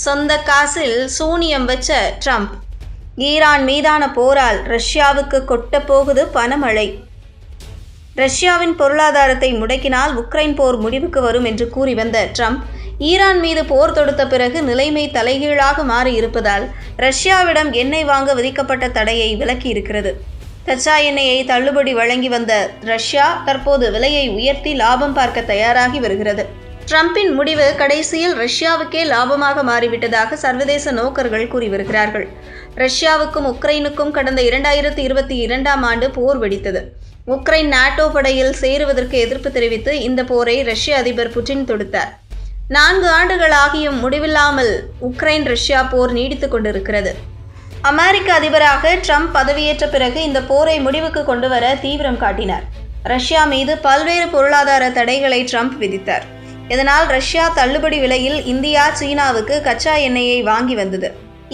சொந்த காசில் சூனியம் வச்ச ட்ரம்ப். ஈரான் மீதான போரால் ரஷ்யாவுக்கு கொட்டப் போகுது பணமழை. ரஷ்யாவின் பொருளாதாரத்தை முடக்கினால் உக்ரைன் போர் முடிவுக்கு வரும் என்று கூறி வந்த ட்ரம்ப், ஈரான் மீது போர் தொடுத்த பிறகு நிலைமை தலைகீழாக மாறி இருப்பதால் ரஷ்யாவிடம் எண்ணெய் வாங்க விதிக்கப்பட்ட தடையை விலக்கியிருக்கிறது. கச்சா எண்ணெயை தள்ளுபடி வழங்கி வந்த ரஷ்யா தற்போது விலையை உயர்த்தி லாபம் பார்க்க தயாராகி வருகிறது. ட்ரம்பின் முடிவு கடைசியில் ரஷ்யாவுக்கே லாபமாக மாறிவிட்டதாக சர்வதேச நோக்கர்கள் கூறி வருகிறார்கள். ரஷ்யாவுக்கும் உக்ரைனுக்கும் கடந்த 2022ஆம் ஆண்டு போர் வெடித்தது. உக்ரைன் நாட்டோ படையில் சேருவதற்கு எதிர்ப்பு தெரிவித்து இந்த போரை ரஷ்ய அதிபர் புட்டின் தொடுத்தார். 4 ஆண்டுகள் ஆகியும் முடிவில்லாமல் உக்ரைன் ரஷ்யா போர் நீடித்துக் கொண்டிருக்கிறது. அமெரிக்க அதிபராக ட்ரம்ப் பதவியேற்ற பிறகு இந்த போரை முடிவுக்கு கொண்டு வர தீவிரம் காட்டினார். ரஷ்யா மீது பல்வேறு பொருளாதார தடைகளை ட்ரம்ப் விதித்தார். இதனால் ரஷ்யா தள்ளுபடி விலையில் இந்தியா, சீனாவுக்கு கச்சா எண்ணெயை வாங்கி வந்தது.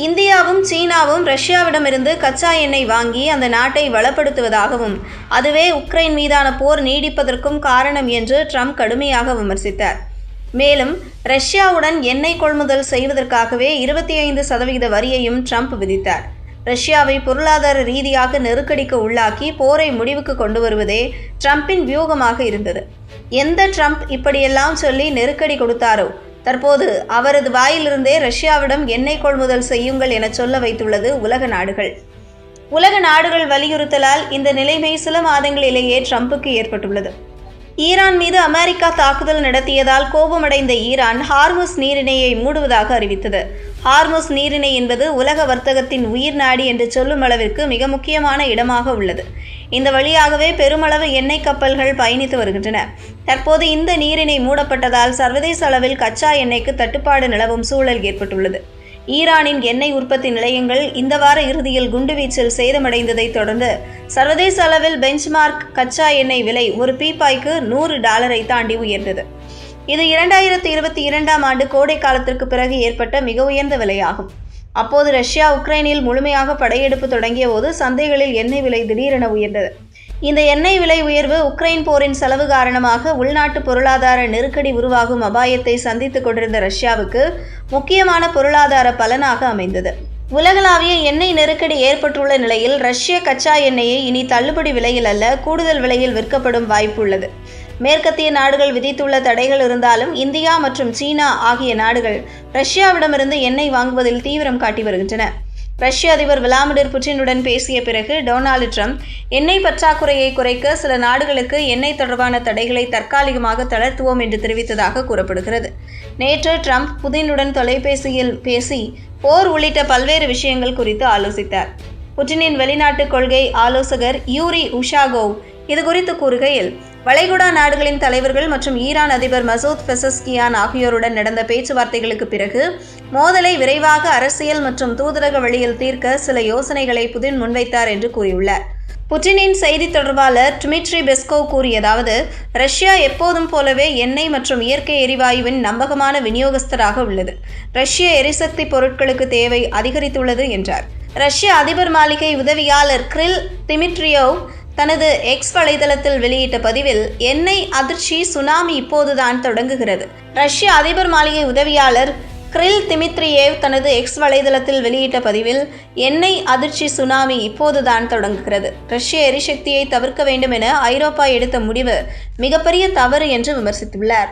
இந்தியாவும் சீனாவும் ரஷ்யாவிடமிருந்து கச்சா எண்ணெய் வாங்கி அந்த நாட்டை வளப்படுத்துவதாகவும் அதுவே உக்ரைன் மீதான போர் நீடிப்பதற்கும் காரணம் என்று ட்ரம்ப் கடுமையாக விமர்சித்தார். மேலும் ரஷ்யாவுடன் எண்ணெய் கொள்முதல் செய்வதற்காகவே 25% வரியையும் ட்ரம்ப் விதித்தார். ரஷ்யாவை பொருளாதார ரீதியாக நெருக்கடிக்கு உள்ளாக்கி போரை முடிவுக்கு கொண்டு வருவதே ட்ரம்பின் வியூகமாக இருந்தது. எந்த ட்ரம்ப் இப்படியெல்லாம் சொல்லி நெருக்கடி கொடுத்தாரோ, தற்போது அவரது வாயிலிருந்தே ரஷ்யாவிடம் எண்ணெய் கொள்முதல் செய்யுங்கள் என சொல்ல வைத்துள்ளது உலக நாடுகள். உலக நாடுகள் வலியுறுத்தலால் இந்த நிலைமை சில மாதங்களிலேயே ட்ரம்புக்கு ஏற்பட்டுள்ளது. ஈரான் மீது அமெரிக்கா தாக்குதல் நடத்தியதால் கோபமடைந்த ஈரான் ஹார்முஸ் நீரிணையை மூடுவதாக அறிவித்தது. ஹார்முஸ் நீரிணை என்பது உலக வர்த்தகத்தின் உயிர் நாடி என்று சொல்லும் அளவிற்கு மிக முக்கியமான இடமாக உள்ளது. இந்த வழியாகவே பெருமளவு எண்ணெய் கப்பல்கள் பயணித்து வருகின்றன. தற்போது இந்த நீரிணை மூடப்பட்டதால் சர்வதேச அளவில் கச்சா எண்ணெய்க்கு தட்டுப்பாடு நிலவும் சூழல் ஏற்பட்டுள்ளது. ஈரானின் எண்ணெய் உற்பத்தி நிலையங்கள் இந்த வார இறுதியில் குண்டுவீச்சில் சேதமடைந்ததை தொடர்ந்து சர்வதேச அளவில் பெஞ்ச்மார்க் கச்சா எண்ணெய் விலை ஒரு பீப்பாய்க்கு $100 தாண்டி உயர்ந்தது. இது 2022ஆம் ஆண்டு கோடை காலத்திற்கு பிறகு ஏற்பட்ட மிக உயர்ந்த விலையாகும். அப்போது ரஷ்யா உக்ரைனில் முழுமையாக படையெடுப்பு தொடங்கிய போது சந்தைகளில் எண்ணெய் விலை திடீரென உயர்ந்தது. இந்த எண்ணெய் விலை உயர்வு உக்ரைன் போரின் செலவு காரணமாக உள்நாட்டு பொருளாதார நெருக்கடி உருவாகும் அபாயத்தை சந்தித்துக் கொண்டிருந்த ரஷ்யாவுக்கு முக்கியமான பொருளாதார பலனாக அமைந்தது. உலகளாவிய எண்ணெய் நெருக்கடி ஏற்பட்டுள்ள நிலையில் ரஷ்ய கச்சா எண்ணெயை இனி தள்ளுபடி விலையில் அல்ல, கூடுதல் விலையில் விற்கப்படும் வாய்ப்பு உள்ளது. மேற்கத்திய நாடுகள் விதித்துள்ள தடைகள் இருந்தாலும் இந்தியா மற்றும் சீனா ஆகிய நாடுகள் ரஷ்யாவிடமிருந்து எண்ணெய் வாங்குவதில் தீவிரம் காட்டி வருகின்றன. ரஷ்ய அதிபர் விளாடிமிர் புட்டினுடன் பேசிய பிறகு டொனால்டு ட்ரம்ப் எண்ணெய் பற்றாக்குறையை குறைக்க சில நாடுகளுக்கு எண்ணெய் தொடர்பான தடைகளை தற்காலிகமாக தளர்த்துவோம் என்று தெரிவித்ததாக கூறப்படுகிறது. நேற்று ட்ரம்ப் புதினுடன் தொலைபேசியில் பேசி போர் உள்ளிட்ட பல்வேறு விஷயங்கள் குறித்து ஆலோசித்தார். புட்டினின் வெளிநாட்டு கொள்கை ஆலோசகர் யூரி உஷாகோவ் இதுகுறித்து கூறுகையில், வளைகுடா நாடுகளின் தலைவர்கள் மற்றும் ஈரான் அதிபர் மசூத் பெசஸ்கியான் ஆகியோருடன் நடந்த பேச்சுவார்த்தைகளுக்கு பிறகு மோதலை விரைவாக அரசியல் மற்றும் தூதரக வழியில் தீர்க்க சில யோசனைகளை புதின் முன்வைத்தார் என்று கூறியுள்ளார். புட்டினின் செய்தி தொடர்பாளர் டிமிட்ரி பெஸ்கோவ் கூறியதாவது, ரஷ்யா எப்போதும் போலவே எண்ணெய் மற்றும் இயற்கை எரிவாயுவின் நம்பகமான விநியோகஸ்தராக உள்ளது. ரஷ்ய எரிசக்தி பொருட்களுக்கு தேவை அதிகரித்துள்ளது என்றார். ரஷ்ய அதிபர் மாளிகை உதவியாளர் கிரில் திமிட்ரியோவ் தனது எக்ஸ் வலைதளத்தில் வெளியிட்ட பதிவில், எண்ணெய் அதிர்ச்சி சுனாமி இப்போதுதான் தொடங்குகிறது. ரஷ்ய அதிபர் மாளிகை உதவியாளர் கிரில் திமித்ரியேவ் தனது எக்ஸ் வலைதளத்தில் வெளியிட்ட பதிவில், எண்ணெய் அதிர்ச்சி சுனாமி இப்போதுதான் தொடங்குகிறது. ரஷ்ய எரிசக்தியை தவிர்க்க வேண்டும் என ஐரோப்பா எடுத்த முடிவு மிகப்பெரிய தவறு என்று விமர்சித்துள்ளார்.